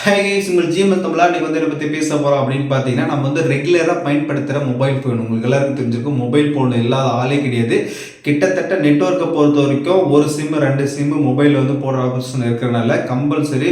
Hi guys, உங்கள் GMS தமிழா இன்னைக்கு வந்து இதை பற்றி பேச போகிறோம் அப்படின்னு பார்த்தீங்கன்னா, நம்ம வந்து ரெகுலராக பயன்படுத்துகிற மொபைல் ஃபோன். உங்களுக்கு எல்லாருக்கும் தெரிஞ்சிருக்கும், மொபைல் ஃபோன் இல்லாத ஆளே கிடையாது. கிட்டத்தட்ட நெட்வொர்க்கை பொறுத்த வரைக்கும் ஒரு சிம்மு 2 சிம்மு மொபைலில் வந்து போடுற ஆப்ஷன் இருக்கிறனால கம்பல்சரி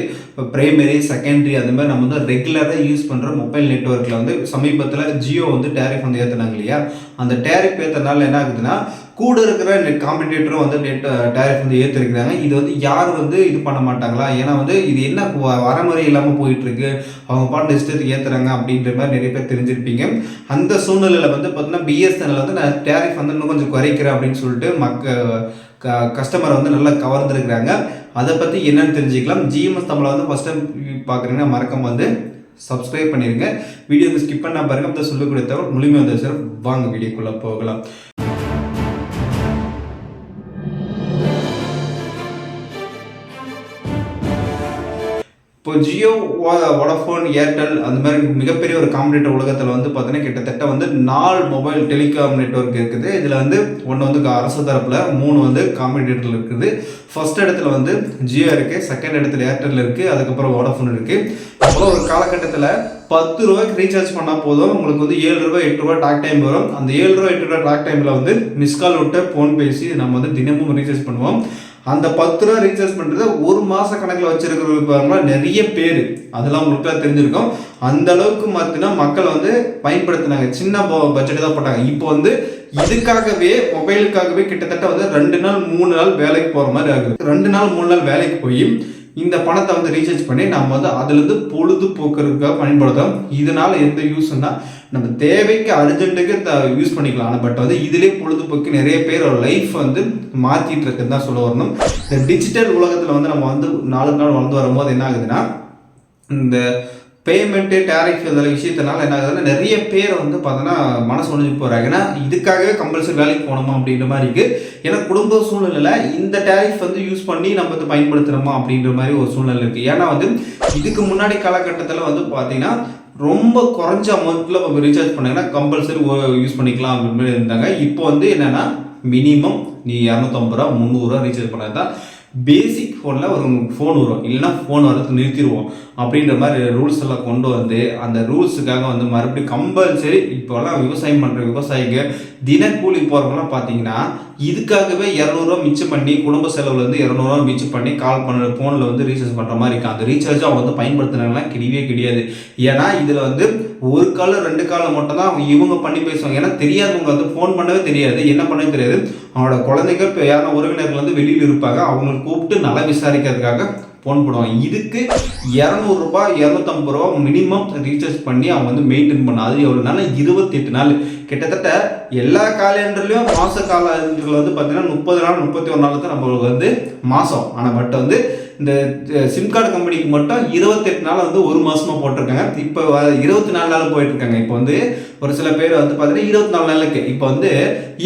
பிரைமரி செகண்டரி அந்த மாதிரி நம்ம வந்து ரெகுலராக யூஸ் பண்ணுற மொபைல் நெட்வொர்க்கில் வந்து சமீபத்தில் ஜியோ வந்து டேரிஃப் வந்து ஏற்றுனாங்க இல்லையா? அந்த டேரிஃப் ஏற்றுறதுனால என்ன ஆகுதுன்னா, கூட இருக்கிற நெட் காம்படிட்டரும் வந்து நெட் டேரிஃப் வந்து ஏற்றிருக்கிறாங்க. இது வந்து யாரும் வந்து இது பண்ண மாட்டாங்களா? ஏன்னா வந்து இது என்ன வரமுறை இல்லாமல் போயிட்டுருக்கு, அவங்க பாட்டு இஷ்டத்துக்கு ஏற்றுறாங்க அப்படின்ற மாதிரி நிறைய பேர் தெரிஞ்சிருப்பீங்க. அந்த சூழ்நிலையில் வந்து பார்த்தீங்கன்னா பிஎஸ்என்எல் வந்து நான் டேரிஃப் வந்து இன்னும் கொஞ்சம் குறைக்கிறேன் அப்படின்னு சொல்லிட்டு கஸ்டமரை வந்து நல்லா கவர்ந்துருக்கிறாங்க. அதை பற்றி என்னன்னு தெரிஞ்சுக்கலாம். ஜிஎம்எஸ் தமிழை வந்து ஃபஸ்ட் டைம் பார்க்குறீங்கன்னா மறக்காம வந்து சப்ஸ்கிரைப் பண்ணிடுங்க. வீடியோக்கு ஸ்கிப் பண்ண பாருங்க, அப்போ சொல்லக்கூடிய தவிர முழுமையாக வந்து சார் வாங்க வீடியோக்குள்ளே போகலாம். இப்போ ஜியோ, வோடாஃபோன், ஏர்டெல் அந்த மாதிரி மிகப்பெரிய ஒரு காம்படிட்டர் உலகத்தில் வந்து பார்த்தீங்கன்னா கிட்டத்தட்ட வந்து 4 மொபைல் டெலிகாம் நெட்வொர்க் இருக்குது. இதில் வந்து ஒன்று வந்து அரசு தரப்பில், 3 வந்து காம்படிட்டரில் இருக்குது. ஃபர்ஸ்ட் இடத்துல வந்து ஜியோ இருக்குது, செகண்ட் இடத்துல ஏர்டெல் இருக்குது, அதுக்கப்புறம் வோடாஃபோன் இருக்குது. அப்புறம் ஒரு காலகட்டத்தில் 10 ரூபாய்க்கு ரீசார்ஜ் பண்ணால் போதும், உங்களுக்கு வந்து 7 ரூபாய் 8 ரூபாய் டாக் டைம் வரும். அந்த 7 ரூபாய் 8 ரூபாய் டாக் டைமில் வந்து மிஸ்கால் விட்டு ஃபோன் பேசி நம்ம வந்து தினமும் ரீசார்ஜ் பண்ணுவோம். அந்த 10 ரூபா ரீசார்ஜ் பண்ணுறத ஒரு மாத கணக்கில் வச்சிருக்கிறவங்க நிறைய பேர், அதெல்லாம் உங்களுக்கு தெரிஞ்சிருக்கும். அந்த அளவுக்கு பார்த்தீங்கன்னா மக்கள் வந்து பயன்படுத்தினாங்க. சின்ன பட்ஜெட் தான் போட்டாங்க. இப்போ வந்து இதுக்காகவே மொபைலுக்காகவே கிட்டத்தட்ட வந்து 2 நாள் 3 நாள் வேலைக்கு போகிற மாதிரி ஆகுது. 2 நாள் 3 நாள் வேலைக்கு போய் இந்த பணத்தை வந்து ரீசார்ஜ் பண்ணி நம்ம வந்து அதுலேருந்து பொழுதுபோக்குறதுக்காக பயன்படுத்தோம். இதனால எந்த யூஸ்ன்னா, நம்ம தேவைக்கு அர்ஜென்ட்டுக்கு யூஸ் பண்ணிக்கலாம். பட் வந்து இதிலே பொழுதுபோக்கு நிறைய பேர் லைஃப் வந்து மாற்றிட்டு இருக்குன்னு தான் சொல்ல வரணும். இந்த டிஜிட்டல் உலகத்தில் வந்து நம்ம வந்து நாளுக்கு நாள் வளர்ந்து வரும்போது என்ன ஆகுதுன்னா, இந்த பேமெண்ட்டு டேரிஃப் இதில் விஷயத்தினால என்ன ஆகுதுன்னா, நிறைய பேர் வந்து பார்த்தோன்னா மனசு ஒழிஞ்சு போகிறாங்க. ஏன்னா இதுக்காகவே கம்பல்சரி வேலைக்கு போகணுமா அப்படின்ற மாதிரி இருக்குது. ஏன்னா குடும்ப சூழ்நிலையில் இந்த டேரிஃப் வந்து யூஸ் பண்ணி நம்ம வந்து பயன்படுத்துகிறோமா அப்படின்ற மாதிரி ஒரு சூழ்நிலை இருக்குது. ஏன்னா வந்து இதுக்கு முன்னாடி காலகட்டத்தில் வந்து பார்த்தீங்கன்னா ரொம்ப குறைஞ்ச அமௌண்ட்டில் ரீசார்ஜ் பண்ணிங்கன்னா கம்பல்சரி யூஸ் பண்ணிக்கலாம் அப்படின்ற மாதிரி இருந்தாங்க. இப்போ வந்து என்னென்னா, மினிமம் நீ 250 ரூபா 300 ரூபா ரீசார்ஜ் பண்ணால் தான் பேசிக் ஃபோனில் ஒரு ஃபோன் வரும், இல்லைன்னா ஃபோன் வரது நிறுத்திடுவோம் அப்படின்ற மாதிரி ரூல்ஸ் எல்லாம் கொண்டு வந்து அந்த ரூல்ஸுக்காக வந்து மறுபடியும் கம்பல்சரி இப்போல்லாம் விவசாயம் பண்ணுற விவசாயிங்க தினக்கூலி போகிறவங்களாம் பார்த்தீங்கன்னா இதுக்காகவே 200 ரூபா மிச்சம் பண்ணி குடும்ப செலவில் வந்து 200 ரூபா மிச்சம் பண்ணி கால் பண்ணுற ஃபோனில் வந்து ரீசார்ஜ் பண்ணுற மாதிரி இருக்குது. அந்த ரீசார்ஜ் அவங்க வந்து பயன்படுத்துனாங்கலாம் கிடையவே கிடையாது. ஏன்னா இதில் வந்து ஒரு காலம் 2 காலம் மட்டும் தான் இவங்க பண்ணி பேசுவாங்க. ஏன்னா தெரியாதவங்க வந்து ஃபோன் பண்ணவே தெரியாது, என்ன பண்ணவே தெரியாது. அவனோட குழந்தைங்க இப்போ யாரும் உறவினர்கள் வந்து வெளியில் இருப்பாங்க, அவங்களை கூப்பிட்டு நல்லா விசாரிக்கிறதுக்காக ஃபோன் போடுவாங்க. இதுக்கு 200 ரூபாய் 250 ரூபா மினிமம் ரீசார்ஜ் பண்ணி அவங்க வந்து மெயின்டைன் பண்ண. அது எவ்வளோ நாள்? 28 நாள். கிட்டத்தட்ட எல்லா காலண்டர்லையும் மாத காலண்டரில் வந்து பார்த்தீங்கன்னா 30 நாள் 31 நாள் தான் நம்மளுக்கு வந்து மாதம். ஆனால் பட் வந்து இந்த சிம் கார்டு கம்பெனிக்கு மட்டும் 28 நாள் வந்து ஒரு மாதமாக போட்டிருக்காங்க. இப்போ 24 நாள் போயிட்டு இருக்காங்க. இப்போ வந்து ஒரு சில பேர் வந்து பார்த்தீங்கன்னா 24 நாளுக்கு இப்போ வந்து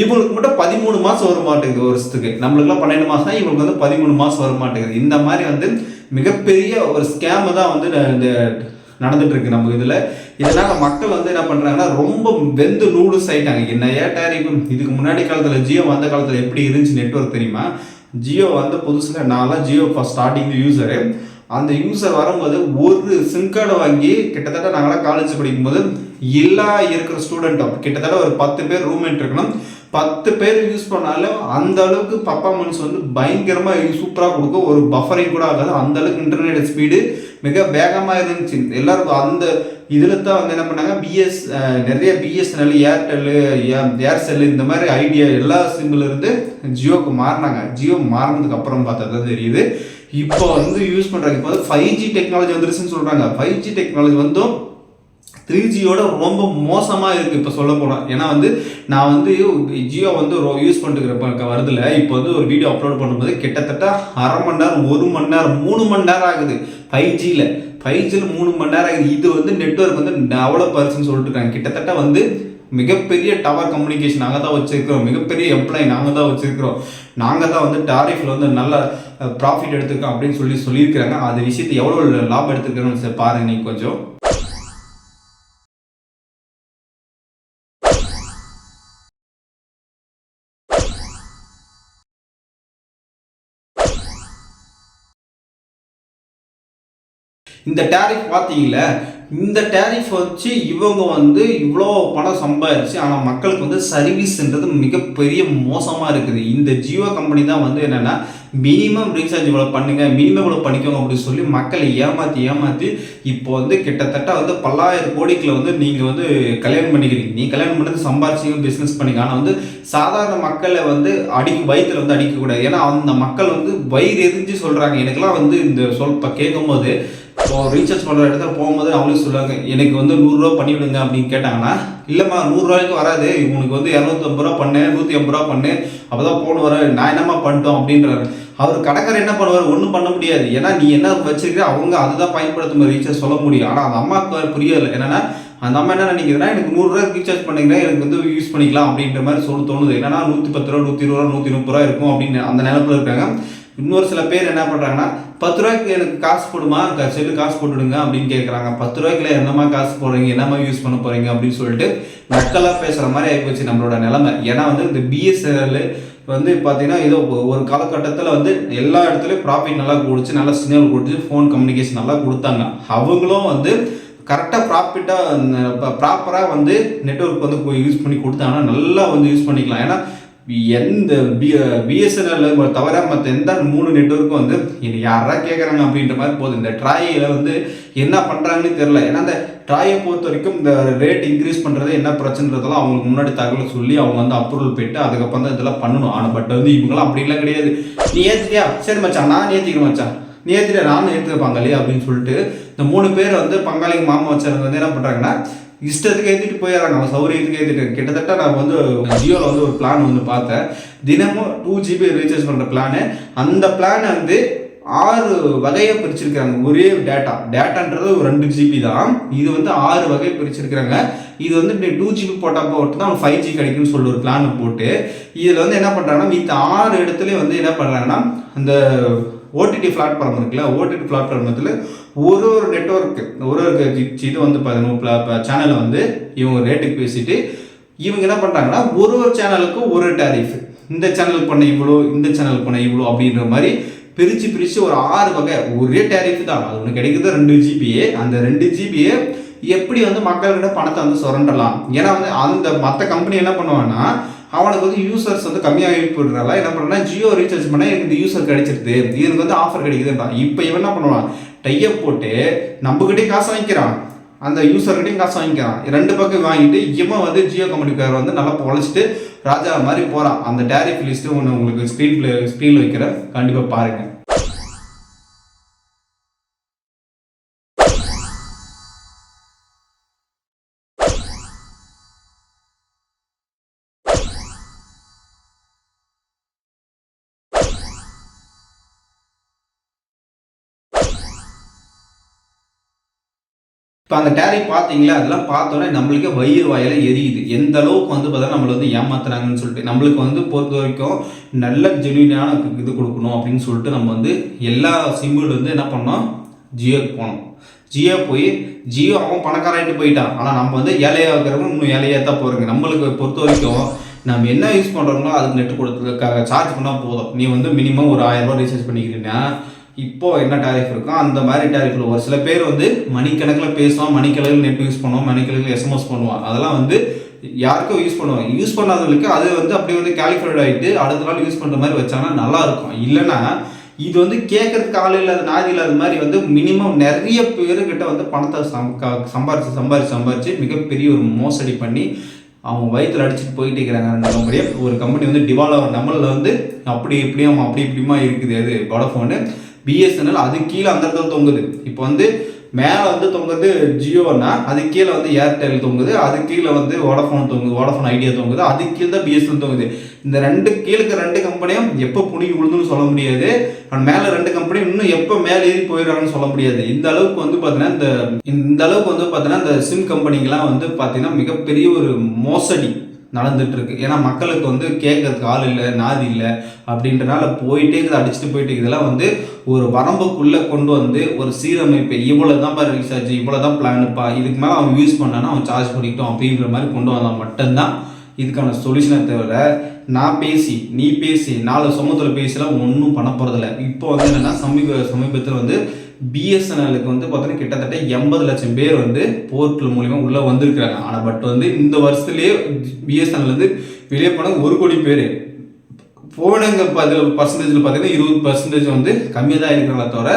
இவங்களுக்கு மட்டும் 13 மாதம் வர மாட்டேங்குது வருஷத்துக்கு. நம்மளுக்குலாம் 12 மாதம் தான், இவங்களுக்கு வந்து 13 மாதம் வர மாட்டேங்குது. இந்த மாதிரி வந்து மிகப்பெரிய ஒரு ஸ்கேம் தான் வந்து இந்த நடந்துட்டு இருக்கு நம்ம இதில். இதனால மக்கள் வந்து என்ன பண்ணுறாங்கன்னா ரொம்ப வெந்து நூடுல்ஸ் ஆகிட்டாங்க. என்ன டேரிஃப் இதுக்கு முன்னாடி காலத்தில் ஜியோ வந்த காலத்தில் எப்படி இருந்துச்சு நெட்வொர்க் தெரியுமா? ஜியோ வந்து புதுசில் நான்லாம் ஜியோ ஃபஸ்ட் ஸ்டார்டிங் யூஸரு. அந்த யூஸர் வரும்போது ஒரு சிம் கார்டை வாங்கி கிட்டத்தட்ட நாங்களாம் காலேஜ் படிக்கும்போது எல்லா இருக்கிற ஸ்டூடெண்ட்டும் கிட்டத்தட்ட ஒரு 10 பேர் ரூம்மேட் இருக்கணும். 10 பேர் யூஸ் பண்ணாலும் அந்த அளவுக்கு பர்ஃபார்மன்ஸ் வந்து பயங்கரமாக சூப்பராக கொடுக்கும். ஒரு பஃபரிங் கூட ஆகாது. அந்த அளவுக்கு இன்டர்நெட் ஸ்பீடு மிக வேகமாக இருந்துச்சு. எல்லாருக்கும் அந்த இதில் தான் வந்து என்ன பண்ணாங்க, நிறைய பிஎஸ்என்எல், ஏர்டெல்லு, ஏர்செல்லு இந்த மாதிரி ஐடியா எல்லா சிம்மில் இருந்து ஜியோக்கு மாறினாங்க. ஜியோ மாறினதுக்கு அப்புறம் பார்த்தா தான் தெரியுது இப்போ வந்து யூஸ் பண்ணுறாங்க. இப்போ வந்து 5G டெக்னாலஜி வந்துருச்சுன்னு சொல்கிறாங்க. 5G டெக்னாலஜி வந்தும் 3Gயோட ரொம்ப மோசமாக இருக்குது இப்போ சொல்ல போனால். ஏன்னா வந்து நான் வந்து ஜியோ வந்து யூஸ் பண்ணிட்டுருக்கிறப்ப வருதில்ல, இப்போ வந்து ஒரு வீடியோ அப்லோட் பண்ணும்போது கிட்டத்தட்ட அரை மணி நேரம் 1 மணி நேரம் 3 மணி நேரம் ஆகுது. 5Gயில் 3 மணி நேரம் ஆகுது. இது வந்து நெட்வொர்க் வந்து டெவலப் ஆச்சுன்னு சொல்லிட்டு இருக்காங்க. கிட்டத்தட்ட வந்து மிகப்பெரிய டவர் கம்யூனிகேஷன் நாங்கள் தான் வச்சுருக்கிறோம், மிகப்பெரிய எம்ப்ளாய் நாங்கள் தான் வச்சுருக்கிறோம், நாங்கள் தான் வந்து டாரிஃபில் வந்து நல்ல ப்ராஃபிட் எடுத்துருக்கோம் அப்படின்னு சொல்லியிருக்கிறாங்க. அது விஷயத்தை எவ்வளோ லாபம் எடுத்துருக்கோன்னு பாருங்க நீங்கள் கொஞ்சம். இந்த டேரிஃப் பார்த்தீங்களா, இந்த டேரிஃப் வச்சு இவங்க வந்து இவ்வளோ பணம் சம்பாதிச்சு, ஆனால் மக்களுக்கு வந்து சர்வீஸ்ன்றது மிகப்பெரிய மோசமாக இருக்குது. இந்த ஜியோ கம்பெனி தான் வந்து என்னென்னா மினிமம் ரீசார்ஜ் இவ்வளோ பண்ணுங்க, மினிமம் இவ்வளோ பண்ணிக்கோங்க அப்படின்னு சொல்லி மக்களை ஏமாற்றி இப்போ வந்து கிட்டத்தட்ட வந்து பல்லாயிரம் கோடிக்குள்ள வந்து நீங்கள் வந்து கல்யாணம் பண்ணிக்கிறீங்க. நீ கல்யாணம் பண்ணது சம்பாரிச்சிங்க, பிஸ்னஸ் பண்ணிக்க. ஆனால் வந்து சாதாரண மக்களை வந்து வயிற்றுல வந்து அடிக்கக்கூடாது. ஏன்னா அந்த மக்கள் வந்து வயிறு எரிஞ்சு சொல்கிறாங்க. எனக்கெல்லாம் வந்து இந்த கேட்கும்போது இப்போ ரீசார்ஜ் பண்ணுற இடத்துல போகும்போது அவங்களே சொல்லுவாங்க, எனக்கு வந்து 100 ரூபா பண்ணிவிடுங்க அப்படின்னு கேட்டாங்கன்னா, இல்லைம்மா 100 ரூபாய்க்கு வராது, உனக்கு வந்து 250 ரூபா பண்ணு, 150 ரூபா பண்ணு, அப்போ தான் போன் வர, நான் என்னம்மா பண்ணிட்டோம் அப்படின்றாரு. அவர் கடைக்காரர் என்ன பண்ணுவார், ஒன்றும் பண்ண முடியாது. ஏன்னா நீ என்ன வச்சிருக்கிற அவங்க அதுதான் பயன்படுத்தும் ரீசார்ஜ் சொல்ல முடியும். ஆனால் அந்த அம்மாவுக்கு புரியலை. என்னன்னா அந்த அம்மா என்ன நினைக்கிறதுனா, எனக்கு 100 ரூபா ரீசார்ஜ் பண்ணிக்கிறேன், எனக்கு வந்து யூஸ் பண்ணிக்கலாம் அப்படின்ற மாதிரி தோணுது. என்னன்னா 110 ரூபா, 120 ரூபா, 130 ரூபா இருக்கும் அப்படின்னு அந்த நிலப்பில் இருக்காங்க. இன்னொரு சில பேர் என்ன பண்ணுறாங்கன்னா, 10 ரூபாய்க்கு எனக்கு காசு போடுமா, செல்லு காசு போட்டுடுங்க அப்படின்னு கேட்குறாங்க. 10 ரூபாய்க்குல என்னமா காசு போடுறீங்க, என்னமா யூஸ் பண்ண போகிறீங்க அப்படின்னு சொல்லிட்டு மக்களாக பேசுகிற மாதிரி ஆகிப்போச்சு நம்மளோட நிலைமை. ஏன்னா வந்து இந்த பிஎஸ்என்எல் வந்து பார்த்தீங்கன்னா ஏதோ ஒரு காலகட்டத்தில் வந்து எல்லா இடத்துலையும் ப்ராஃபிட் நல்லா கொடுத்து, நல்லா சிக்னல் கொடுத்து, ஃபோன் கம்யூனிகேஷன் நல்லா கொடுத்தாங்க. அவங்களும் வந்து கரெக்டாக ப்ராப்பராக வந்து நெட்வொர்க் வந்து யூஸ் பண்ணி கொடுத்தாங்கன்னா நல்லா வந்து யூஸ் பண்ணிக்கலாம். ஏன்னா எந்த பிஎஸ்என்எல் தவிர மற்ற எந்த 3 நெட்வொர்க்கும் வந்து யாரா கேட்குறாங்க அப்படின்ற மாதிரி போகுது. இந்த ட்ராயில் வந்து என்ன பண்ணுறாங்கன்னு தெரியல. ஏன்னா இந்த ட்ராயை பொறுத்த வரைக்கும் இந்த ரேட் இன்க்ரீஸ் பண்ணுறது என்ன பிரச்சனைன்றதெல்லாம் அவங்களுக்கு முன்னாடி தகவல் சொல்லி அவங்க வந்து அப்ரூவல் போயிட்டு அதுக்கப்புறம் தான் இதெல்லாம் பண்ணணும். ஆனால் பட் வந்து இவங்களாம் அப்படிலாம் கிடையாது. நீ ஏற்றிட்டியா, சரி மச்சான் நான் ஏற்றிக்கிறேன் மச்சான், நீ ஏற்றிட்டியா நானும் ஏற்றுக்க பங்காளி அப்படின்னு சொல்லிட்டு இந்த 3 பேர் வந்து பங்காளிக்கு மாமா வச்சவங்க வந்து என்ன பண்ணுறாங்கன்னா இஷ்டத்துக்கு ஏற்றிட்டு போயிடறாங்க. அவங்க சௌரியத்துக்கு ஏற்றிட்டு. கிட்டத்தட்ட நான் வந்து ஜியோவில் வந்து ஒரு பிளான் வந்து பார்த்தேன். தினமும் 2 GB ரீசார்ஜ் பண்ணுற பிளானு. அந்த பிளானை வந்து 6 வகையாக பிரிச்சிருக்கிறாங்க. ஒரே டேட்டான்றது ஒரு 2 GB தான். இது வந்து 6 வகை பிரிச்சிருக்கிறாங்க. இது வந்து 2 GB போட்டு தான் 5G கிடைக்குன்னு சொல்லி ஒரு பிளான் போட்டு இதில் வந்து என்ன பண்ணுறாங்கன்னா மித்த 6 இடத்துலையும் வந்து என்ன பண்ணுறாங்கன்னா அந்த ஓடிடி பிளாட்ஃபார்ம் இருக்குல்ல, ஓடிடி பிளாட்ஃபார்மத்தில் ஒரு நெட்வொர்க்கு ஒரு இது வந்து பார்த்தீங்கன்னா சேனலை வந்து இவங்க ரேட்டுக்கு பேசிட்டு இவங்க என்ன பண்ணுறாங்கன்னா ஒரு சேனலுக்கும் ஒரு டேரிஃப், இந்த சேனலுக்கு பண்ண இவ்வளோ, இந்த சேனலுக்கு பண்ண இவ்வளோ அப்படின்ற மாதிரி பிரித்து ஒரு 6 வகை ஒரே டேரிஃப் தான். அது ஒன்று கிடைக்குது 2 GB. அந்த 2 GB எப்படி வந்து மக்கள்கிட்ட பணத்தை வந்து சுரண்டலாம். ஏன்னா வந்து அந்த மற்ற கம்பெனி என்ன பண்ணுவாங்கன்னா அவனுக்கு வந்து யூசர்ஸ் வந்து கம்மியாக போடுறதால என்ன பண்ணுறா, ஜியோ ரீசார்ஜ் பண்ணால் எனக்கு இந்த யூசர் கிடைச்சிருது, இதுக்கு வந்து ஆஃபர் கிடைக்குதுன்றான். இப்போ இவன் என்ன பண்ணுவான், டையப் போட்டு நம்மகிட்டையும் காசு வாங்கிக்கிறான், அந்த யூசர்கிட்டையும் காசு வாங்கிக்கிறான். 2 பக்கம் வாங்கிட்டு இவன் வந்து ஜியோ கம்பெனிக்காரர் வந்து நல்லா பொழைச்சிட்டு ராஜா மாதிரி போகிறான். அந்த டேரிஃப் லிஸ்ட்டு ஒன்று உங்களுக்கு ஸ்க்ரீனில் வைக்கிறேன், கண்டிப்பாக பாருங்கள். இப்போ அந்த டேரிஃப் பார்த்தீங்களா, அதெல்லாம் பார்த்தோன்னே நம்மளுக்கே வயிறு வாயில எரியுது. எந்த அளவுக்கு வந்து பார்த்தா நம்மளை வந்து ஏமாத்துறாங்கன்னு சொல்லிட்டு. நம்மளுக்கு வந்து பொறுத்த வரைக்கும் நல்ல ஜென்யூனான இது கொடுக்கணும் அப்படின்னு சொல்லிட்டு நம்ம வந்து எல்லா சிம்பிள் வந்து என்ன பண்ணோம், ஜியோக்கு போனோம். ஜியோ போய் ஜியோ அவன் பணக்காராயிட்டு போயிட்டான். ஆனால் நம்ம வந்து ஏழையாக இருக்கிறவங்க இன்னும் ஏழையாக தான் போகிறோங்க. நம்மளுக்கு பொறுத்த வரைக்கும் நம்ம என்ன யூஸ் பண்ணுறோங்களோ அதுக்கு நெட்டு கொடுத்து சார்ஜ் பண்ணால் போதும். நீ வந்து மினிமம் ஒரு 1000 ரூபா ரீசார்ஜ் பண்ணிக்கிறீங்கன்னா இப்போ என்ன டேரிஃப் இருக்கோ அந்த மாதிரி டேரிஃபில் ஒரு சில பேர் வந்து மணிக்கணக்கில் பேசுவான், மணிக்கணக்கில் நெட் யூஸ் பண்ணுவான், மணிக்கணக்கில் எஸ்எம்எஸ் பண்ணுவான். அதெல்லாம் வந்து யாருக்கும் யூஸ் பண்ணுவாங்க. யூஸ் பண்ணாதவங்களுக்கு அது வந்து அப்படியே வந்து கேலிஃபைட் ஆகிட்டு அடுத்த நாள் யூஸ் பண்ணுற மாதிரி வச்சாங்கன்னா நல்லாயிருக்கும். இல்லைன்னா இது வந்து கேட்கறதுக்கு ஆள் இல்லாத நாதி இல்லாத மாதிரி வந்து மினிமம் நிறைய பேருக்கிட்ட வந்து பணத்தை சம்பாரிச்சு மிகப்பெரிய ஒரு மோசடி பண்ணி அவங்க வயிற்றுல அடிச்சுட்டு போயிட்டே இருக்கிறாங்க. ஒரு கம்பெனி வந்து டிவால்வ் நம்மளில் வந்து அப்படி இப்படியுமா இருக்குது. அது வோடஃபோனு பிஎஸ்என்எல் அது கீழே அந்த இடத்துல தொங்குது. இப்போ வந்து மேலே வந்து தொங்குது ஜியோன்னா, அது கீழே வந்து ஏர்டெல் தொங்குது, அது கீழே வந்து வோடஃபோன் தொங்குது, வோடஃபோன் ஐடியா தொங்குது, அது கீழே தான் பிஎஸ்என்எல் தொங்குது. இந்த 2 கீழே 2 கம்பெனியும் எப்போ புனிக்கு விழுந்துன்னு சொல்ல முடியாது. மேலே 2 கம்பெனியும் இன்னும் எப்போ மேலே ஏறி போயிடுறாங்கன்னு சொல்ல முடியாது. இந்த அளவுக்கு வந்து பார்த்தீங்கன்னா இந்த சிம் கம்பெனிக்கெலாம் வந்து பார்த்தீங்கன்னா மிகப்பெரிய ஒரு மோசடி நடந்துட்டு இருக்கு. ஏன்னா மக்களுக்கு வந்து கேட்கறதுக்கு ஆள் இல்லை, நாதி இல்லை அப்படின்றனால போயிட்டே இருக்குது, அடிச்சுட்டு போயிட்டு இதெல்லாம் வந்து ஒரு வரம்புக்குள்ளே கொண்டு வந்து ஒரு சீரமைப்பு, இவ்வளோ தான் பாரு ரீசார்ஜ், இவ்வளோ தான் பிளானுப்பா, இதுக்கு மேலே அவன் யூஸ் பண்ணானா அவன் சார்ஜ் பண்ணிக்கிட்டோம் அப்படின்ற மாதிரி கொண்டு வந்தால் மட்டும்தான் இதுக்கான சொல்யூஷனை. தவிர நான் பேசி நீ பேசி 4 சமூகத்தில் பேசிலாம் ஒன்றும் பண்ண போகிறதில்ல. இப்போ வந்து என்னென்னா சமீபத்தில் வந்து பிஎஸ்என்எல்லுக்கு வந்து பார்த்தீங்கன்னா கிட்டத்தட்ட 80 லட்சம் பேர் வந்து போர்ட்டல் மூலிமா உள்ளே வந்திருக்கிறாங்க. ஆனால் பட் வந்து இந்த வருஷத்துலேயே பிஎஸ்என்எல் வந்து வெளியே போனது 1 கோடி பேர். போனங்க பர்சன்டேஜில் பார்த்தீங்கன்னா 20% வந்து கம்மியாக தான் இருக்கிறாங்களே தவிர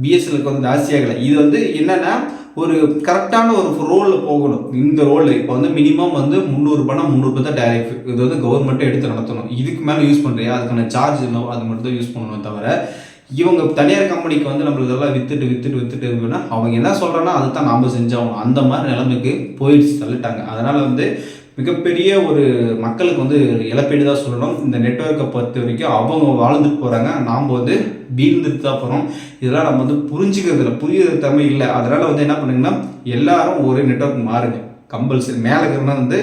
பிஎஸ்என்எலுக்கு வந்து ஜாஸ்தியாகலை. இது வந்து என்னென்னா ஒரு கரெக்டான ஒரு ரோலில் போகணும். இந்த ரோலில் இப்போ வந்து மினிமம் வந்து 300 தான் டேரிஃப். இது வந்து கவர்மெண்ட்டே எடுத்து நடத்தணும். இதுக்கு மேலே யூஸ் பண்ணுறியா அதுக்கான சார்ஜ் என்னவோ அது மட்டும் தான் யூஸ் பண்ணணும் தவிர இவங்க தனியார் கம்பெனிக்கு வந்து நம்மளுக்கு இதெல்லாம் வித்துட்டு இருக்குன்னா அவங்க என்ன சொல்கிறாங்கன்னா அதை தான் நாம் செஞ்சாகணும். அந்த மாதிரி நிலைமைக்கு போயிடுச்சு, தள்ளிட்டாங்க. அதனால் வந்து மிகப்பெரிய ஒரு மக்களுக்கு வந்து இழப்பீடு தான் சொல்லணும். இந்த நெட்வொர்க்கை பொறுத்த வரைக்கும் அவங்க வாழ்ந்துட்டு போகிறாங்க, நாம் வந்து வீழ்ந்துட்டு தான் போகிறோம். இதெல்லாம் நம்ம வந்து புரிஞ்சுக்கிறதுல புரியுற தன்மை இல்லை. அதனால் வந்து என்ன பண்ணுங்கன்னா எல்லாரும் ஒரு நெட்வொர்க் மாறுங்க, கம்பல்சரி. மேலே இருக்கிறனா வந்து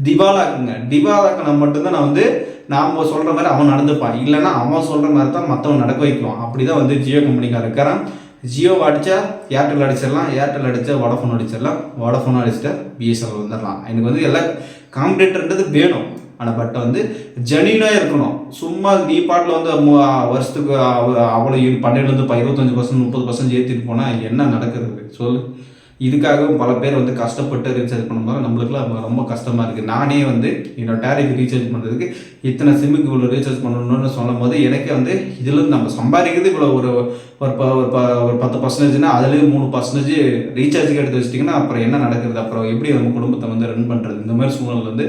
திவாலாக்குங்க. திவாலாக்கினா மட்டும்தான் நான் வந்து நாம் சொல்கிற மாதிரி அவன் நடந்துப்பான். இல்லைன்னா அவன் சொல்கிற மாதிரி தான் மற்றவன் நடக்க வைக்குவான். அப்படி தான் வந்து ஜியோ கம்பெனிக்கார இருக்கிறான். ஜியோவை அடித்தா ஏர்டெல் அடிச்சிடலாம், ஏர்டெல் அடித்தா வோடஃபோன் அடிச்சிடலாம், வோடஃபோன் அடிச்சுட்டா பிஎஸ்என்எல் வந்துடலாம். எனக்கு வந்து எல்லாம் காம்படிட்டர்ன்றது வேணும். ஆனால் பட் வந்து ஜெனியூனாக இருக்கணும். சும்மா நீ பாட்டில் வந்து வருஷத்துக்கு அவ்வளோ 12 25% 30% ஏற்றிட்டு போனால் என்ன நடக்கிறது சொல்லு. இதுக்காகவும் பல பேர் வந்து கஷ்டப்பட்டு ரீசார்ஜ் பண்ணும்போது நம்மளுக்குலாம் ரொம்ப கஷ்டமாக இருக்குது. நானே வந்து என்னோட டேரிஃப் ரீசார்ஜ் பண்ணுறதுக்கு இத்தனை சிம்முக்கு இவ்வளோ ரீசார்ஜ் பண்ணணும்னு சொல்லும் போது எனக்கே வந்து இதில் நம்ம சம்பாதிக்கிறது இவ்வளோ ஒரு 10%னா அதுலேயும் 3% ரீசார்ஜுக்கு எடுத்து வச்சிட்டிங்கன்னா அப்புறம் என்ன நடக்கிறது, அப்புறம் எப்படி நம்ம குடும்பத்தை வந்து ரன் பண்ணுறது, இந்த மாதிரி சூழ்நிலை வந்து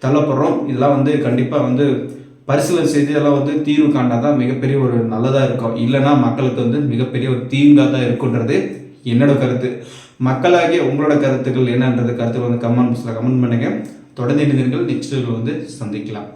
தள்ளப்படுறோம். இதெல்லாம் வந்து கண்டிப்பாக வந்து பரிசீலனை செய்து இதெல்லாம் வந்து தீர்வு காண்டால் தான் மிகப்பெரிய ஒரு நல்லதாக இருக்கும். இல்லைனா மக்களுக்கு வந்து மிகப்பெரிய ஒரு தீங்காக தான் இருக்குன்றது என்னோட கருத்து. மக்களாகிய உங்களோட கருத்துக்கள் என்னன்றது கருத்துக்கள் வந்து கமெண்ட் பண்ணுங்கள். தொடர்ந்து இணைந்தீர்கள். நெக்ஸ்ட் வந்து சந்திக்கலாம்.